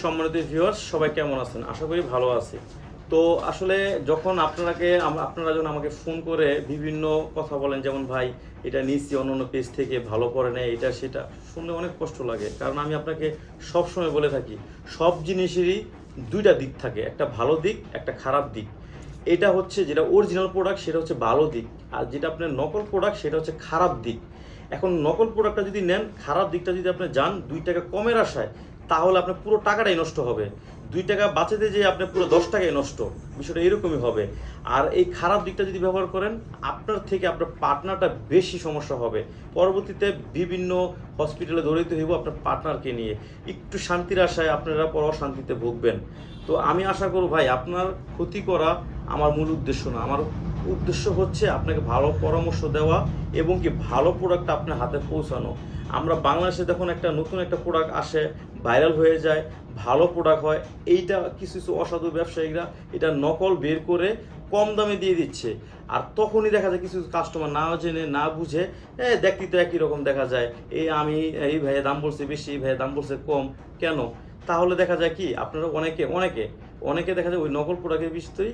সম্মানিত ভিউয়ার্স, সবাই কেমন আছেন? আশা করি ভালো আছে। তো আসলে যখন আপনারা যখন আমাকে ফোন করে বিভিন্ন কথা বলেন, যেমন ভাই এটা নিচ্ছি অন্য পেজ থেকে, ভালো করে নেয় এটা সেটা, শুনলে অনেক কষ্ট লাগে। কারণ আমি আপনাকে সবসময় বলে থাকি, সব জিনিসেরই দুইটা দিক থাকে, একটা ভালো দিক, একটা খারাপ দিক। এটা হচ্ছে যেটা অরিজিনাল প্রোডাক্ট, সেটা হচ্ছে ভালো দিক, আর যেটা আপনার নকল প্রোডাক্ট সেটা হচ্ছে খারাপ দিক। এখন নকল প্রোডাক্টটা যদি নেন, খারাপ দিকটা যদি আপনি যান 2 টাকা কমের আশায়, তাহলে আপনার পুরো টাকাটাই নষ্ট হবে। 2 টাকা বাঁচাতে যেয়ে আপনার পুরো 10 টাকাই নষ্ট, বিষয়টা এরকমই হবে। আর এই খারাপ দিকটা যদি ব্যবহার করেন, আপনার থেকে আপনার পার্টনারটা বেশি সমস্যা হবে। পরবর্তীতে বিভিন্ন হসপিটালে দৌড়াইতে হইব আপনার পার্টনারকে নিয়ে। একটু শান্তির আশায় আপনারা পর অশান্তিতে ভুগবেন। তো আমি আশা করব ভাই, আপনার ক্ষতি করা আমার মূল উদ্দেশ্য না। আমার উদ্দেশ্য হচ্ছে আপনাকে ভালো পরামর্শ দেওয়া এবং কি ভালো প্রোডাক্ট আপনার হাতে পৌঁছানো। আমরা বাংলাদেশে দেখুন, একটা নতুন একটা প্রোডাক্ট আসে, ভাইরাল হয়ে যায়, ভালো প্রোডাক্ট হয়, এইটা কিছু কিছু অসাধু ব্যবসায়ীরা এটা নকল বের করে কম দামে দিয়ে দিচ্ছে। আর তখনই দেখা যায় কিছু কাস্টমার না জেনে না বুঝে দেখতে তো একই রকম দেখা যায়, এই ভাইয়ের দাম বলছে বেশি, এই ভাইয়ের দাম বলছে কম, কেন? তাহলে দেখা যায় কি, আপনারা অনেকে অনেকে অনেকে দেখা যায় ওই নকল প্রোডাক্টের বিষয়ই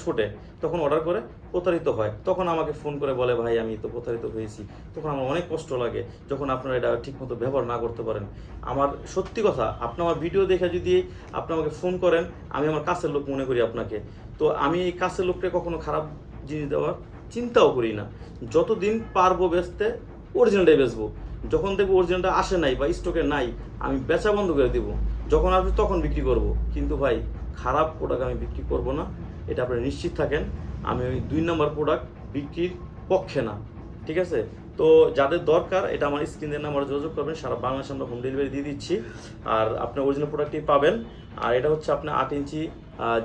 ছোটে, তখন অর্ডার করে প্রতারিত হয়। তখন আমাকে ফোন করে বলে, ভাই আমি তো প্রতারিত হয়েছি। তখন আমার অনেক কষ্ট লাগে যখন আপনারা এটা ঠিকমতো ব্যবহার না করতে পারেন। আমার সত্যি কথা, আপনি আমার ভিডিও দেখে যদি আপনি আমাকে ফোন করেন, আমি আমার কাছের লোক মনে করি আপনাকে। তো আমি এই কাছের লোককে কখনো খারাপ জিনিস দেওয়ার চিন্তাও করি না। যতদিন পারবো বেচতে, অরিজিনালটাই বেচবো। যখন দেখবো অরিজিনালটা আসে নাই বা স্টকে নাই, আমি বেচা বন্ধ করে দেবো। যখন আসবে তখন বিক্রি করব। কিন্তু ভাই, খারাপ প্রোডাক্ট আমি বিক্রি করব না, এটা আপনি নিশ্চিত থাকেন। আমি ওই 2 নম্বর প্রোডাক্ট বিক্রির পক্ষে না, ঠিক আছে? তো যাদের দরকার, এটা আমার স্ক্রিনের নাম্বারে যোগাযোগ করবেন। সারা বাংলাদেশে আমরা হোম ডেলিভারি দিয়ে দিচ্ছি। আর আপনি অরিজিনাল প্রোডাক্টই পাবেন। আর এটা হচ্ছে আপনার 8 ইঞ্চি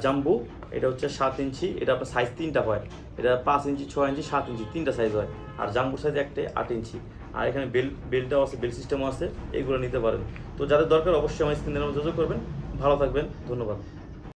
জাম্বু, এটা হচ্ছে 7 ইঞ্চি। এটা আপনার সাইজ 3টা হয়, এটা 5 ইঞ্চি, 6 ইঞ্চি, 7 ইঞ্চি, 3টা সাইজ হয়। আর জাম্বুর সাইজ একটাই 8 ইঞ্চি। আর এখানে বেল্টটাও আছে, বেল্ট সিস্টেমও আছে, এইগুলো নিতে পারেন। তো যাদের দরকার অবশ্যই আমার স্ক্রিনের নাম্বারে যোগাযোগ করবেন। ভালো থাকবেন, ধন্যবাদ।